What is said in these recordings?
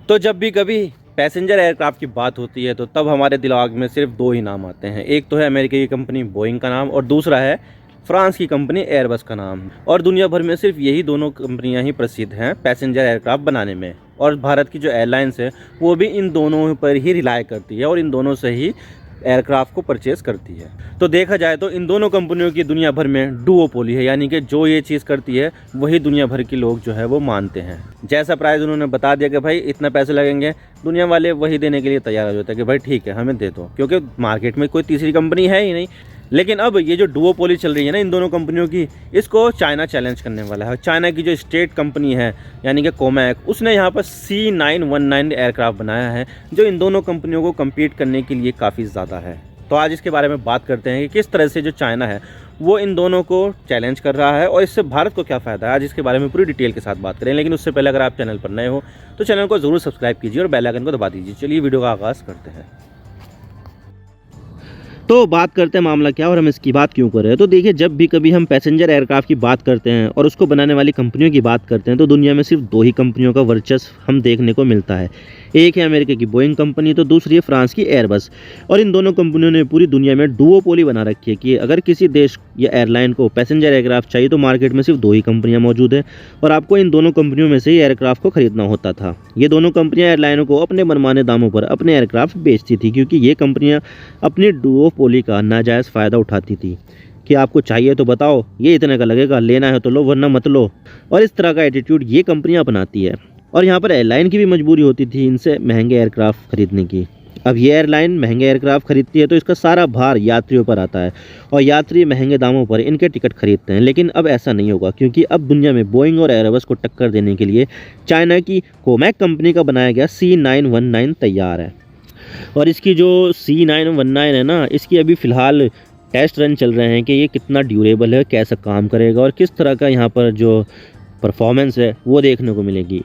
तो जब भी कभी पैसेंजर एयरक्राफ्ट की बात होती है तो तब हमारे दिमाग में सिर्फ दो ही नाम आते हैं। एक तो है अमेरिका की कंपनी बोइंग का नाम और दूसरा है फ्रांस की कंपनी एयरबस का नाम। और दुनिया भर में सिर्फ यही दोनों कंपनियां ही प्रसिद्ध हैं पैसेंजर एयरक्राफ्ट बनाने में। और भारत की जो एयरलाइंस है वो भी इन दोनों पर ही रिलाय करती है और इन दोनों से ही एयरक्राफ्ट को परचेज करती है। तो देखा जाए तो इन दोनों कंपनियों की दुनिया भर में डुओपोली है, यानी कि जो ये चीज़ करती है वही दुनिया भर के लोग जो है वो मानते हैं। जैसा प्राइस उन्होंने बता दिया कि भाई इतना पैसे लगेंगे, दुनिया वाले वही देने के लिए तैयार हो जाते हैं कि भाई ठीक है हमें दे दो, क्योंकि मार्केट में कोई तीसरी कंपनी है ही नहीं। लेकिन अब ये जो डुओपोली चल रही है ना इन दोनों कंपनियों की, इसको चाइना चैलेंज करने वाला है। चाइना की जो स्टेट कंपनी है यानी कि कोमैक, उसने यहाँ पर C919 एयरक्राफ्ट बनाया है जो इन दोनों कंपनियों को कम्पीट करने के लिए काफ़ी ज़्यादा है। तो आज इसके बारे में बात करते हैं कि किस तरह से जो चाइना है वो इन दोनों को चैलेंज कर रहा है और इससे भारत को क्या फ़ायदा है। आज इसके बारे में पूरी डिटेल के साथ बात करें, लेकिन उससे पहले अगर आप चैनल पर नए हो तो चैनल को ज़रूर सब्सक्राइब कीजिए और बेल आइकन को दबा दीजिए। चलिए वीडियो का आगाज़ करते हैं। तो बात करते हैं मामला क्या और हम इसकी बात क्यों कर रहे हैं। तो देखिए, जब भी कभी हम पैसेंजर एयरक्राफ्ट की बात करते हैं और उसको बनाने वाली कंपनियों की बात करते हैं तो दुनिया में सिर्फ दो ही कंपनियों का वर्चस्व हम देखने को मिलता है। एक है अमेरिका की बोइंग कंपनी तो दूसरी है फ्रांस की एयरबस। और इन दोनों कंपनियों ने पूरी दुनिया में डुओपोली बना रखी है कि अगर किसी देश या एयरलाइन को पैसेंजर एयरक्राफ्ट चाहिए तो मार्केट में सिर्फ दो ही कंपनियां मौजूद हैं और आपको इन दोनों कंपनियों में से ही एयरक्राफ्ट को खरीदना होता था। ये दोनों कंपनियां एयरलाइनों को अपने मनमाने दामों पर अपने एयरक्राफ्ट बेचती थी, क्योंकि ये कंपनियां अपनी डुओपोली का नाजायज़ फ़ायदा उठाती थी कि आपको चाहिए तो बताओ, ये इतने का लगेगा, लेना है तो लो वरना मत लो। और इस तरह का एटीट्यूड ये कंपनियां अपनाती है। और यहाँ पर एयरलाइन की भी मजबूरी होती थी इनसे महंगे एयरक्राफ्ट खरीदने की। अब ये एयरलाइन महंगे एयरक्राफ्ट खरीदती है तो इसका सारा भार यात्रियों पर आता है और यात्री महंगे दामों पर इनके टिकट खरीदते हैं। लेकिन अब ऐसा नहीं होगा, क्योंकि अब दुनिया में बोइंग और एयरबस को टक्कर देने के लिए चाइना की कोमैक कंपनी का बनाया गया C919 तैयार है। और इसकी जो C919 है ना, इसकी अभी फ़िलहाल टेस्ट रन चल रहे हैं कि ये कितना ड्यूरेबल है, कैसा काम करेगा और किस तरह का यहाँ पर जो परफॉर्मेंस है वो देखने को मिलेगी।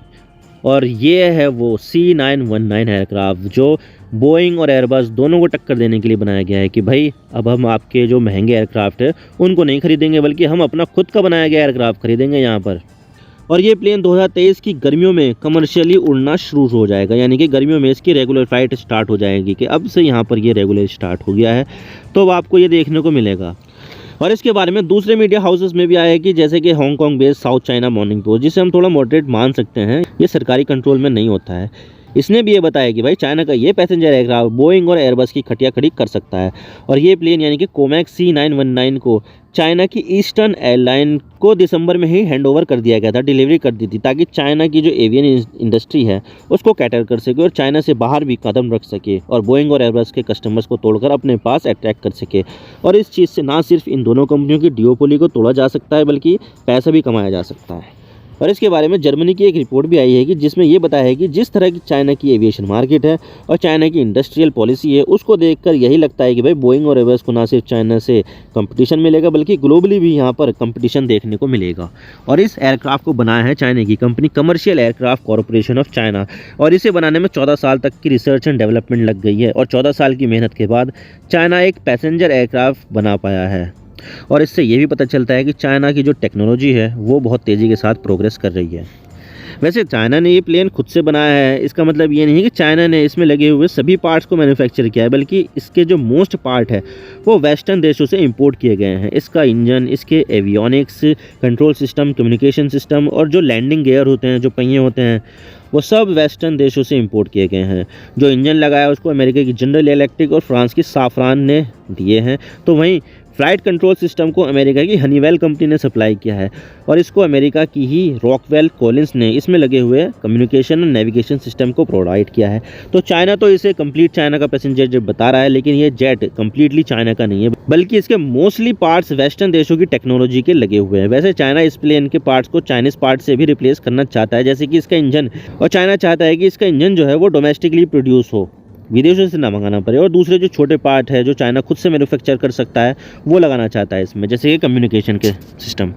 और ये है वो C919 एयरक्राफ्ट जो बोइंग और एयरबस दोनों को टक्कर देने के लिए बनाया गया है कि भाई अब हम आपके जो महंगे एयरक्राफ्ट है उनको नहीं खरीदेंगे, बल्कि हम अपना खुद का बनाया गया एयरक्राफ्ट खरीदेंगे यहाँ पर। और ये प्लेन 2023 की गर्मियों में कमर्शियली उड़ना शुरू हो जाएगा, यानी कि गर्मियों में इसकी रेगुलर फ्लाइट स्टार्ट हो जाएगी कि अब से यहाँ पर ये रेगुलर स्टार्ट हो गया है। तो अब आपको ये देखने को मिलेगा। और इसके बारे में दूसरे मीडिया हाउसेस में भी आया है कि जैसे कि Hong Kong based south China morning post, जिसे हम थोड़ा मॉडरेट मान सकते हैं, ये सरकारी कंट्रोल में नहीं होता है। इसने भी ये बताया कि भाई चाइना का ये पैसेंजर एयरक्राफ्ट बोइंग और एयरबस की खटिया खड़ी कर सकता है। और ये प्लेन यानी कि कोमैक C919 को चाइना की ईस्टर्न एयरलाइन को दिसंबर में ही हैंडओवर कर दिया गया था, डिलीवरी कर दी थी, ताकि चाइना की जो एवियन इंडस्ट्री है उसको कैटर कर सके और चाइना से बाहर भी कदम रख सके और बोइंग और एयरबस के कस्टमर्स को तोड़कर अपने पास अट्रैक्ट कर सके। और इस चीज़ से ना सिर्फ इन दोनों कंपनियों की डुओपोली को तोड़ा जा सकता है बल्कि पैसा भी कमाया जा सकता है। और इसके बारे में जर्मनी की एक रिपोर्ट भी आई है कि जिसमें ये बताया है कि जिस तरह की चाइना की एविएशन मार्केट है और चाइना की इंडस्ट्रियल पॉलिसी है, उसको देखकर यही लगता है कि भाई बोइंग और एयरबस को ना सिर्फ चाइना से कंपटीशन मिलेगा बल्कि ग्लोबली भी यहाँ पर कंपटीशन देखने को मिलेगा। और इस एयरक्राफ्ट को बनाया है चाइना की company commercial aircraft corporation of China. और इसे बनाने में 14 साल तक की रिसर्च एंड डेवलपमेंट लग गई है और 14 साल की मेहनत के बाद चाइना एक पैसेंजर एयरक्राफ्ट बना पाया है। और इससे ये भी पता चलता है कि चाइना की जो टेक्नोलॉजी है वो बहुत तेज़ी के साथ प्रोग्रेस कर रही है। वैसे चाइना ने ये प्लेन खुद से बनाया है, इसका मतलब ये नहीं है कि चाइना ने इसमें लगे हुए सभी पार्ट्स को मैन्युफैक्चर किया है, बल्कि इसके जो मोस्ट पार्ट है वो वेस्टर्न देशों से इंपोर्ट किए गए हैं। इसका इंजन, इसके avionics, control system, communication system और जो लैंडिंग गियर होते हैं, जो पहिए होते हैं, वो सब वेस्टर्न देशों से इंपोर्ट किए गए हैं। जो इंजन लगाया उसको अमेरिका की जनरल इलेक्ट्रिक और फ्रांस की साफरान ने दिए हैं। तो वहीं फ्लाइट कंट्रोल सिस्टम को अमेरिका की हनीवेल कंपनी ने सप्लाई किया है और इसको अमेरिका की ही रॉकवेल कॉलिंस ने इसमें लगे हुए कम्युनिकेशन और नेविगेशन सिस्टम को प्रोवाइड किया है। तो चाइना तो इसे कंप्लीट चाइना का पैसेंजर जेट बता रहा है, लेकिन ये जेट कंप्लीटली चाइना का नहीं है, बल्कि इसके मोस्टली पार्ट्स वेस्टर्न देशों की टेक्नोलॉजी के लगे हुए हैं। वैसे चाइना इस प्लेन के पार्ट्स को चाइनीज पार्ट से भी रिप्लेस करना चाहता है, जैसे कि इसका इंजन, और चाइना चाहता है कि इसका इंजन जो है वो डोमेस्टिकली प्रोड्यूस हो, विदेशों से ना मंगाना पड़े। और दूसरे जो छोटे पार्ट है जो चाइना खुद से मैन्युफैक्चर कर सकता है वो लगाना चाहता है इसमें, जैसे कि कम्युनिकेशन के सिस्टम।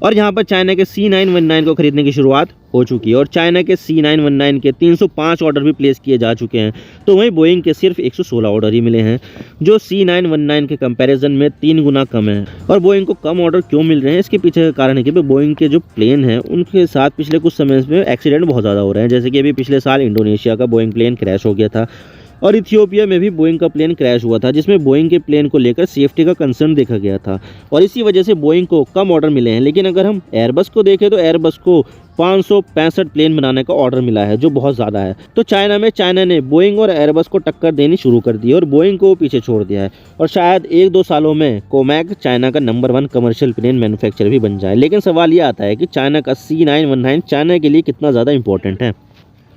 और यहाँ पर चाइना के C919 को खरीदने की शुरुआत हो चुकी है और चाइना के C919 के 305 ऑर्डर भी प्लेस किए जा चुके हैं। तो वहीं बोइंग के सिर्फ 116 ऑर्डर ही मिले हैं, जो C919 के कंपैरिजन में 3 गुना कम है। और बोइंग को कम ऑर्डर क्यों मिल रहे हैं, इसके पीछे का कारण है कि बोइंग के जो प्लेन हैं उनके साथ पिछले कुछ समय में एक्सीडेंट बहुत ज़्यादा हो रहे हैं। जैसे कि अभी पिछले साल इंडोनेशिया का बोइंग प्लेन क्रैश हो गया था और इथियोपिया में भी बोइंग का प्लेन क्रैश हुआ था, जिसमें बोइंग के प्लेन को लेकर सेफ्टी का कंसर्न देखा गया था और इसी वजह से बोइंग को कम ऑर्डर मिले हैं। लेकिन अगर हम एयरबस को देखें तो एयरबस को 565 प्लेन बनाने का ऑर्डर मिला है, जो बहुत ज़्यादा है। तो चाइना ने बोइंग और एयरबस को टक्कर देनी शुरू कर दी और बोइंग को पीछे छोड़ दिया है और शायद 1-2 सालों में कोमैक चाइना का नंबर 1 कमर्शियल प्लेन मैन्युफैक्चरर भी बन जाए। लेकिन सवाल ये आता है कि चाइना का C919 चाइना के लिए कितना ज़्यादा इंपॉर्टेंट है।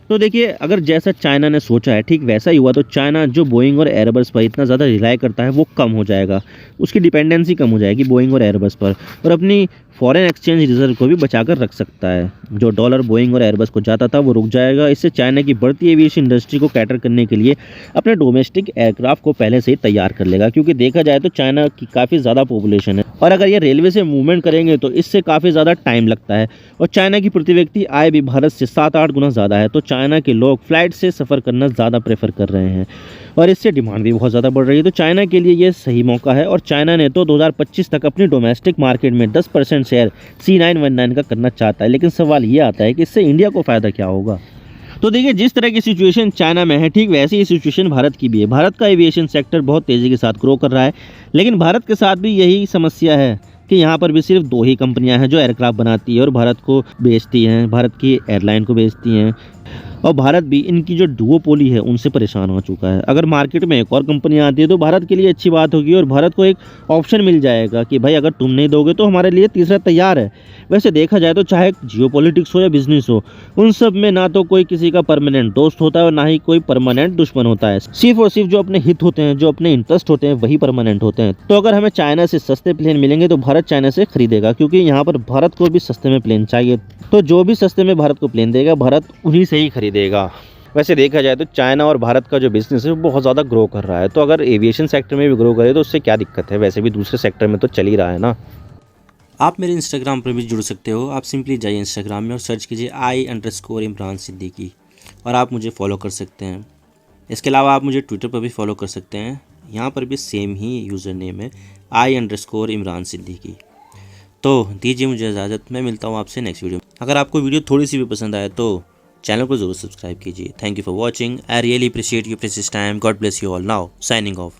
तो देखिए, अगर जैसा चाइना ने सोचा है ठीक वैसा ही हुआ तो चाइना जो बोइंग और एयरबस पर इतना ज़्यादा रिलाई करता है वो कम हो जाएगा, उसकी डिपेंडेंसी कम हो जाएगी बोइंग और एयरबस पर, और अपनी फॉरेन एक्सचेंज रिजर्व को भी बचाकर रख सकता है। जो डॉलर बोइंग और एयरबस को जाता था वो रुक जाएगा। इससे चाइना की बढ़ती एविएशन इंडस्ट्री को कैटर करने के लिए अपने डोमेस्टिक एयरक्राफ्ट को पहले से ही तैयार कर लेगा, क्योंकि देखा जाए तो चाइना की काफ़ी ज़्यादा पॉपुलेशन है और अगर ये रेलवे से मूवमेंट करेंगे तो इससे काफ़ी ज़्यादा टाइम लगता है और चाइना की प्रति व्यक्ति आय भी भारत से 7-8 गुना ज़्यादा है। तो चाइना के लोग फ्लाइट से सफ़र करना ज़्यादा प्रेफर कर रहे हैं और इससे डिमांड भी बहुत ज़्यादा बढ़ रही है। तो चाइना के लिए ये सही मौका है और चाइना ने तो 2025 तक अपनी डोमेस्टिक मार्केट में 10% शेयर C919 का करना चाहता है। लेकिन सवाल ये आता है कि इससे इंडिया को फ़ायदा क्या होगा। तो देखिए, जिस तरह की सिचुएशन चाइना में है ठीक वैसी ही सिचुएशन भारत की भी है। भारत का एविएशन सेक्टर बहुत तेज़ी के साथ ग्रो कर रहा है, लेकिन भारत के साथ भी यही समस्या है कि यहाँ पर भी सिर्फ 2 ही कंपनियाँ हैं जो एयरक्राफ्ट बनाती है और भारत को बेचती हैं, भारत की एयरलाइन को बेचती हैं और भारत भी इनकी जो डुओपोली है उनसे परेशान हो चुका है। अगर मार्केट में एक और कंपनी आती है तो भारत के लिए अच्छी बात होगी और भारत को एक ऑप्शन मिल जाएगा कि भाई अगर तुम नहीं दोगे तो हमारे लिए तीसरा तैयार है। वैसे देखा जाए तो चाहे जियोपॉलिटिक्स हो या बिजनेस हो, उन सब में ना तो कोई किसी का परमानेंट दोस्त होता है और ना ही कोई परमानेंट दुश्मन होता है। सिर्फ और सिर्फ जो अपने हित होते हैं, जो अपने इंटरेस्ट होते हैं, वही परमानेंट होते हैं। तो अगर हमें चाइना से सस्ते प्लेन मिलेंगे तो भारत चाइना से खरीदेगा, क्योंकि यहाँ पर भारत को भी सस्ते में प्लेन चाहिए। तो जो भी सस्ते में भारत को प्लेन देगा भारत उन्हीं से ही खरीदेगा। वैसे देखा जाए तो चाइना और भारत का जो बिजनेस है वो बहुत ज़्यादा ग्रो कर रहा है, तो अगर एविएशन सेक्टर में भी ग्रो करे तो उससे क्या दिक्कत है, वैसे भी दूसरे सेक्टर में तो चल ही रहा है ना। आप मेरे इंस्टाग्राम पर भी जुड़ सकते हो। आप सिंपली जाइए इंस्टाग्राम में और सर्च कीजिए I_इमरान सिद्दीकी और आप मुझे फॉलो कर सकते हैं। इसके अलावा आप मुझे ट्विटर पर भी फॉलो कर सकते हैं, यहाँ पर भी सेम ही यूज़र नेम है I_इमरान सिद्दीकी। तो दीजिए मुझे इजाज़त, मैं मिलता हूँ आपसे नेक्स्ट वीडियो में। अगर आपको वीडियो थोड़ी सी भी पसंद आए तो चैनल को ज़रूर सब्सक्राइब कीजिए। Thank you for watching. I really appreciate your precious time. God bless you all. Now signing off.